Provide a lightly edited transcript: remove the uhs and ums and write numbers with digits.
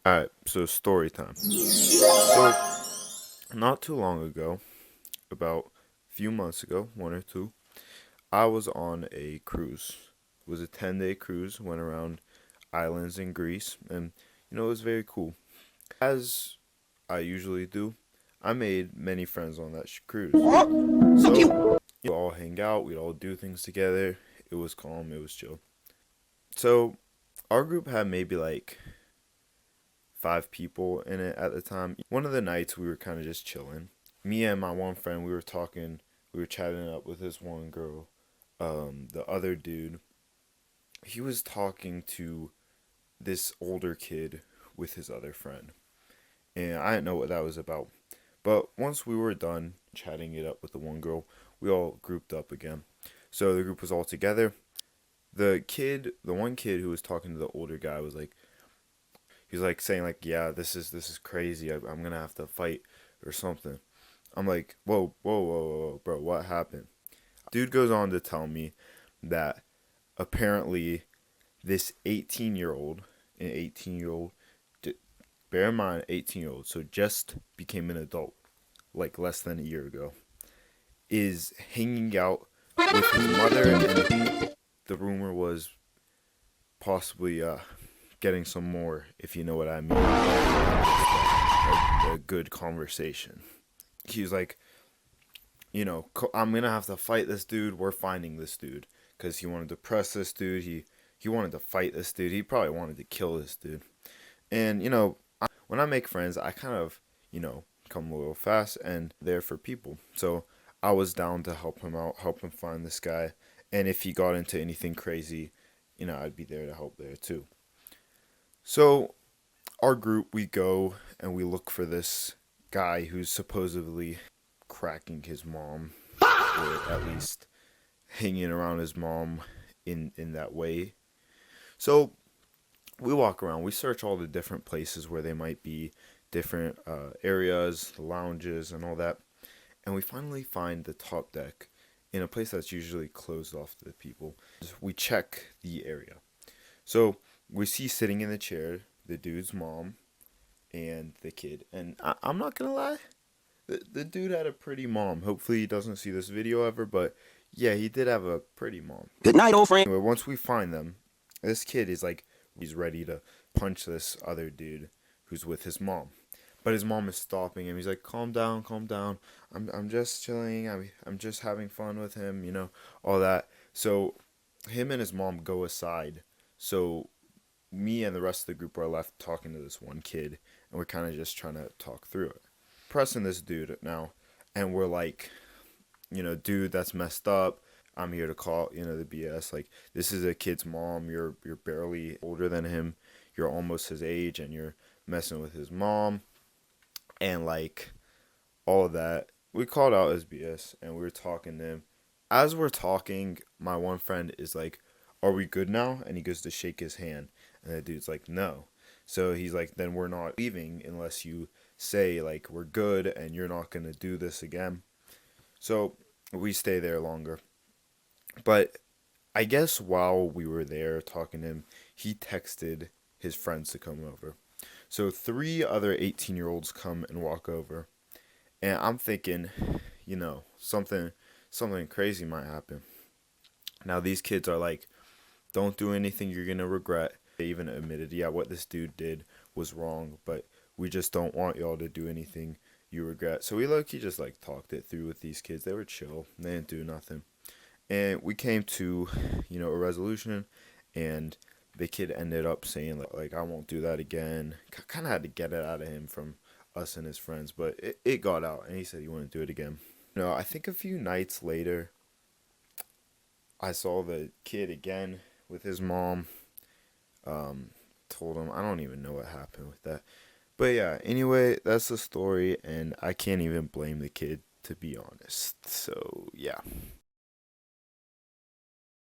Alright, so story time. So, not too long ago, about a few months ago, one or two, I was on a cruise. It was a 10-day cruise, went around islands in Greece, and it was very cool. As I usually do, I made many friends on that cruise. So, we'd all hang out, we'd all do things together. It was calm, it was chill. So, our group had maybe like 5 people in it at the time. One of the nights we were kind of just chilling. Me and my one friend, we were talking, we were chatting up with this one girl. The other dude, he was talking to this older kid with his other friend. And I didn't know what that was about. But once we were done chatting it up with the one girl, we all grouped up again. So the group was all together. The one kid who was talking to the older guy was like, he was like saying like, yeah, this is crazy. I'm gonna have to fight or something. I'm like, whoa, whoa, whoa, whoa, bro, what happened? Dude goes on to tell me that apparently this 18-year-old, an 18-year-old, bear in mind, 18-year-old, so just became an adult like less than a year ago, is hanging out with his mother, and the rumor was possibly getting some more, if you know what I mean. A good conversation. He's like, I'm gonna have to fight this dude. We're finding this dude because he wanted to press this dude. He wanted to fight this dude. He probably wanted to kill this dude. And when I make friends, I kind of come a little fast and there for people. So I was down to help him out, help him find this guy, and if he got into anything crazy, I'd be there to help there too. So our group, we go and we look for this guy who's supposedly cracking his mom, or at least hanging around his mom in that way. So we walk around, we search all the different places where they might be, different areas, lounges, and all that, and we finally find the top deck in a place that's usually closed off to the people. We check the area. So we see sitting in the chair the dude's mom and the kid. And I'm not gonna lie, the dude had a pretty mom. Hopefully he doesn't see this video ever, but yeah, he did have a pretty mom. Good night, old friend. Anyway, once we find them, this kid is like, he's ready to punch this other dude who's with his mom. But his mom is stopping him. He's like, calm down, calm down. I'm just chilling. I'm just having fun with him, all that. So him and his mom go aside. So me and the rest of the group are left talking to this one kid, and we're kind of just trying to talk through it. Pressing this dude now, and we're like, dude, that's messed up. I'm here to call, the BS. Like, this is a kid's mom. You're barely older than him. You're almost his age, and you're messing with his mom, and like all of that. We called out his BS, and we were talking to him. As we're talking, my one friend is like, "Are we good now?" And he goes to shake his hand, and the dude's like, "No." So he's like, "Then we're not leaving unless you say like we're good and you're not gonna do this again." So we stay there longer. But I guess while we were there talking to him, he texted his friends to come over. So 3 other 18-year-olds come and walk over. And I'm thinking, something crazy might happen. Now these kids are like, don't do anything you're gonna regret. They even admitted, yeah, what this dude did was wrong, but we just don't want y'all to do anything you regret. So we low-key just like talked it through with these kids. They were chill. They didn't do nothing. And we came to, a resolution, and the kid ended up saying like I won't do that again. Kind of had to get it out of him from us and his friends, but it got out, and he said he wouldn't do it again. I think a few nights later, I saw the kid again with his mom. Told him, I don't even know what happened with that. But yeah, anyway, that's the story, and I can't even blame the kid, to be honest. So yeah.